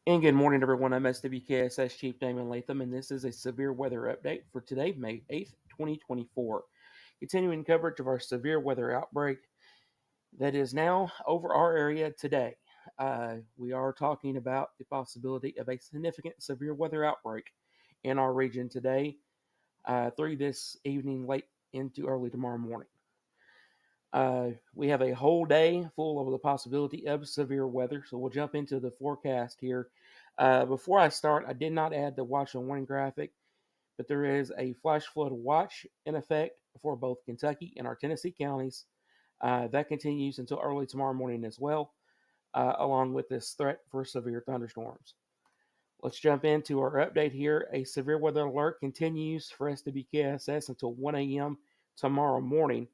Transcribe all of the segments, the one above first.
And good morning, everyone. I'm SWKSS Chief Damon Latham, and this is a severe weather update for today, May 8th, 2024. Continuing coverage of our severe weather outbreak that is now over our area today. We are talking about the possibility of a significant severe weather outbreak in our region today through this evening, late into early tomorrow morning. We have a whole day full of the possibility of severe weather, so we'll jump into the forecast here. Before I start, I did not add the watch and warning graphic, but there is a flash flood watch in effect for both Kentucky and our Tennessee counties. That continues until early tomorrow morning as well, along with this threat for severe thunderstorms. Let's jump into our update here. A severe weather alert continues for SWKSS until 1 a.m. tomorrow morning.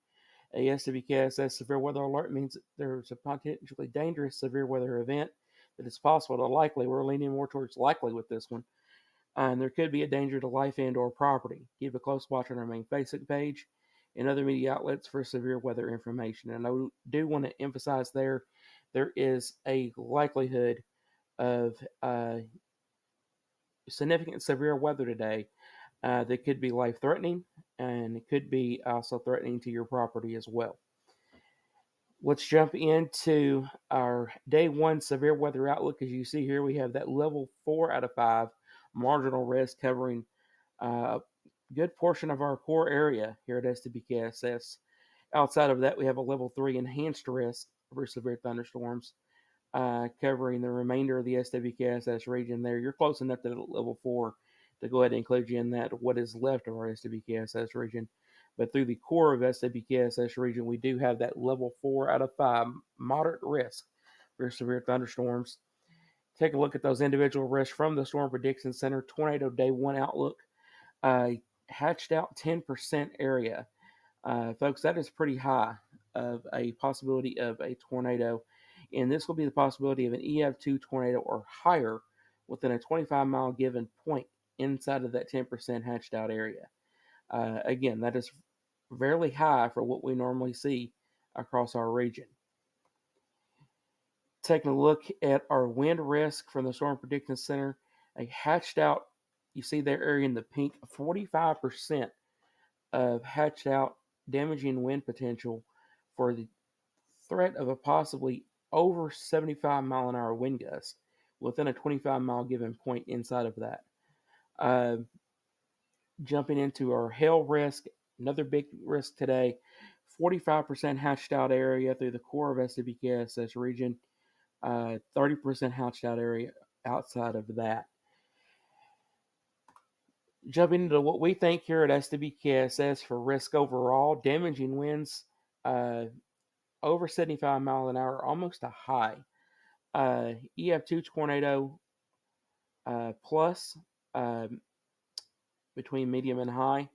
A SWKSS severe weather alert means that there's a potentially dangerous severe weather event that is possible to likely. We're leaning more towards likely with this one. And there could be a danger to life and or property. Keep a close watch on our main Facebook page and other media outlets for severe weather information. And I do want to emphasize there is a likelihood of significant severe weather today that could be life threatening, and it could be also threatening to your property as well. Let's jump into our day one severe weather outlook. As you see here, we have that level 4 out of 5 marginal risk covering a good portion of our core area here at SWKSS. Outside of that, we have a level 3 enhanced risk for severe thunderstorms covering the remainder of the SWKSS region there. You're close enough to level 4 to go ahead and include you in that, what is left of our SWKSS region. But through the core of SWKSS region, we do have that level 4 out of 5 moderate risk for severe thunderstorms. Take a look at those individual risks from the Storm Prediction Center Tornado Day 1 outlook. Hatched out 10% area. Folks, that is pretty high of a possibility of a tornado. And this will be the possibility of an EF2 tornado or higher within a 25-mile given point inside of that 10% hatched out area. Again, that is fairly high for what we normally see across our region. Taking a look at our wind risk from the Storm Prediction Center, a hatched out, you see their area in the pink, 45% of hatched out damaging wind potential for the threat of a possibly over 75 mile an hour wind gust within a 25-mile given point inside of that. Uh, Jumping into our hail risk, another big risk today, 45% hatched out area through the core of SWKSS region, 30% hatched out area outside of that. Jumping into what we think here at SWKSS for risk overall, damaging winds over 75 mile an hour, almost a high. EF2 tornado plus between medium and high.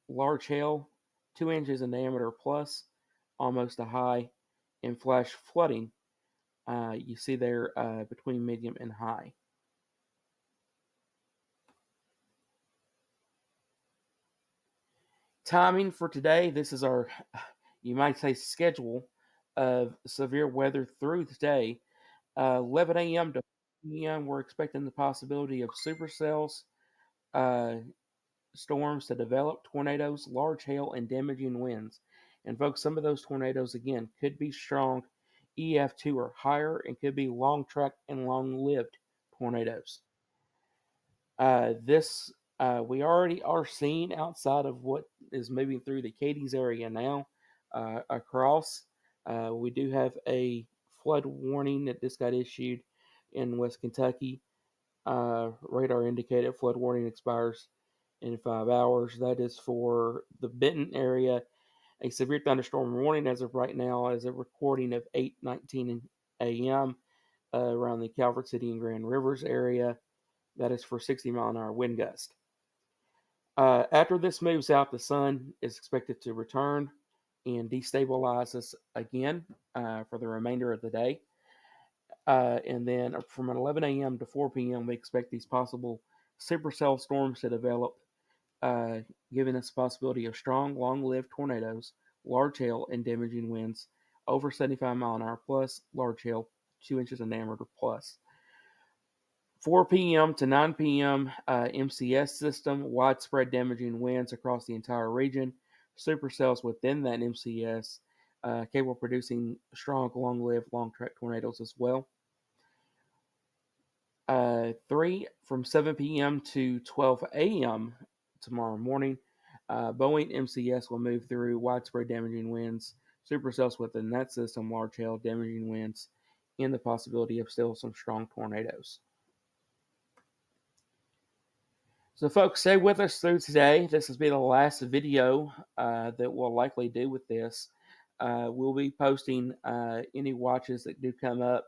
Large hail, 2 inches in diameter plus, almost a high. And flash flooding, you see there between medium and high. Timing for today, this is our, you might say, schedule of severe weather through the day. 11 a.m. to 4 p.m., we're expecting the possibility of supercells, uh, storms to develop, tornadoes, large hail, and damaging winds. And folks, some of those tornadoes, again, could be strong EF2 or higher and could be long track and long lived tornadoes. This we already are seeing outside of what is moving through the Cadiz area now across. We do have a flood warning that just got issued in West Kentucky. Radar indicated flood warning expires in 5 hours. That is for the Benton area. A severe thunderstorm warning as of right now, as a recording of 8:19 a.m. Around the Calvert City and Grand Rivers area. That is for 60 mile an hour wind gust. After this moves out, the sun is expected to return and destabilize us again for the remainder of the day. And then from 11 a.m. to 4 p.m., we expect these possible supercell storms to develop, giving us the possibility of strong, long-lived tornadoes, large hail, and damaging winds over 75 mile an hour plus, large hail, 2 inches in diameter plus. 4 p.m. to 9 p.m. MCS system, widespread damaging winds across the entire region. Supercells within that MCS capable of producing strong, long-lived, long-track tornadoes as well. 3 from 7 p.m. to 12 a.m. tomorrow morning. Boeing MCS will move through widespread damaging winds, supercells within that system, large hail, damaging winds, and the possibility of still some strong tornadoes. So, folks, stay with us through today. This has been the last video that we'll likely do with this. We'll be posting any watches that do come up.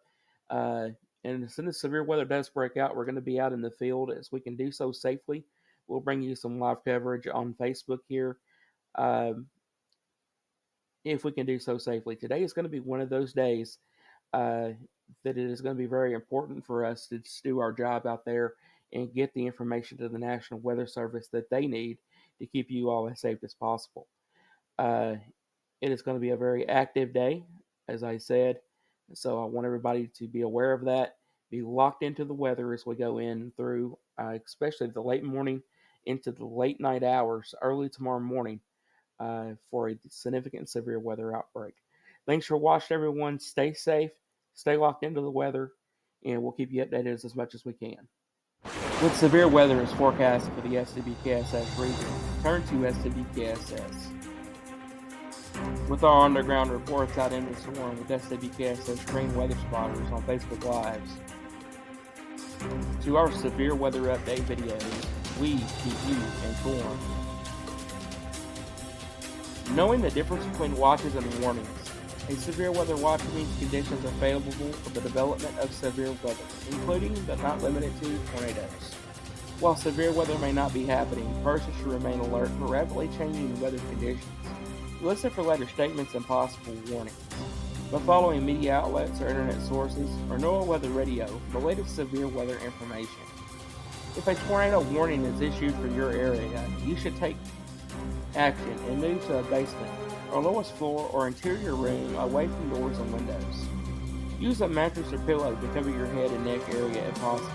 And as soon as severe weather does break out, we're going to be out in the field as we can do so safely. We'll bring you some live coverage on Facebook here if we can do so safely. Today is going to be one of those days that it is going to be very important for us to just do our job out there and get the information to the National Weather Service that they need to keep you all as safe as possible. It is going to be a very active day, as I said, so I want everybody to be aware of that, be locked into the weather as we go in through, especially the late morning into the late night hours, early tomorrow morning, for a significant severe weather outbreak. Thanks for watching, everyone. Stay safe, stay locked into the weather, and we'll keep you updated as much as we can. With severe weather is forecasted for the SWKSS region, turn to SWKSS. With our underground reports out in the storm with SWKSS Green Weather Spotters on Facebook Lives. To our severe weather update videos, we keep you informed. Knowing the difference between watches and warnings. A severe weather watch means conditions are favorable for the development of severe weather, including but not limited to tornadoes. While severe weather may not be happening, persons should remain alert for rapidly changing weather conditions. Listen for later statements and possible warnings. By following media outlets or internet sources or NOAA Weather Radio for the latest severe weather information. If a tornado warning is issued for your area, you should take action and move to a basement or lowest floor or interior room away from doors and windows. Use a mattress or pillow to cover your head and neck area if possible.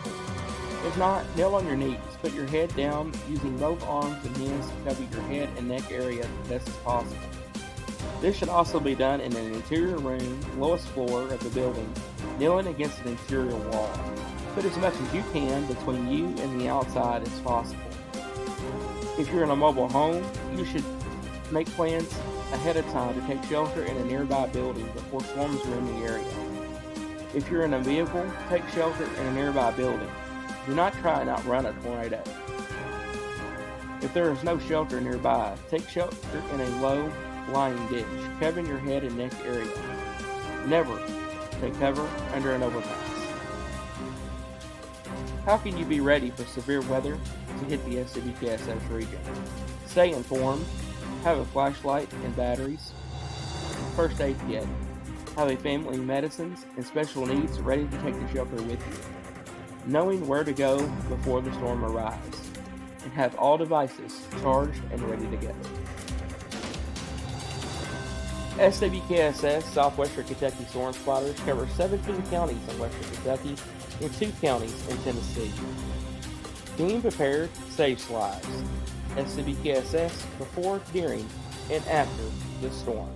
If not, kneel on your knees. Put your head down using both arms and hands to cover your head and neck area as best as possible. This should also be done in an interior room, lowest floor of the building, kneeling against an interior wall. Put as much as you can between you and the outside as possible. If you're in a mobile home, you should make plans ahead of time to take shelter in a nearby building before storms are in the area. If you're in a vehicle, take shelter in a nearby building. Do not try and outrun a tornado. If there is no shelter nearby, take shelter in a low-lying ditch, covering your head and neck area. Never take cover under an overpass. How can you be ready for severe weather to hit the SWKSS region? Stay informed. Have a flashlight and batteries. First aid kit. Have a family medicines and special needs ready to take the shelter with you. Knowing where to go before the storm arrives. And have all devices charged and ready to go. SWKSS Southwestern Kentucky Storm Spotters cover 17 counties in western Kentucky and 2 counties in Tennessee. Being prepared saves lives. SWKSS before, during, and after the storm.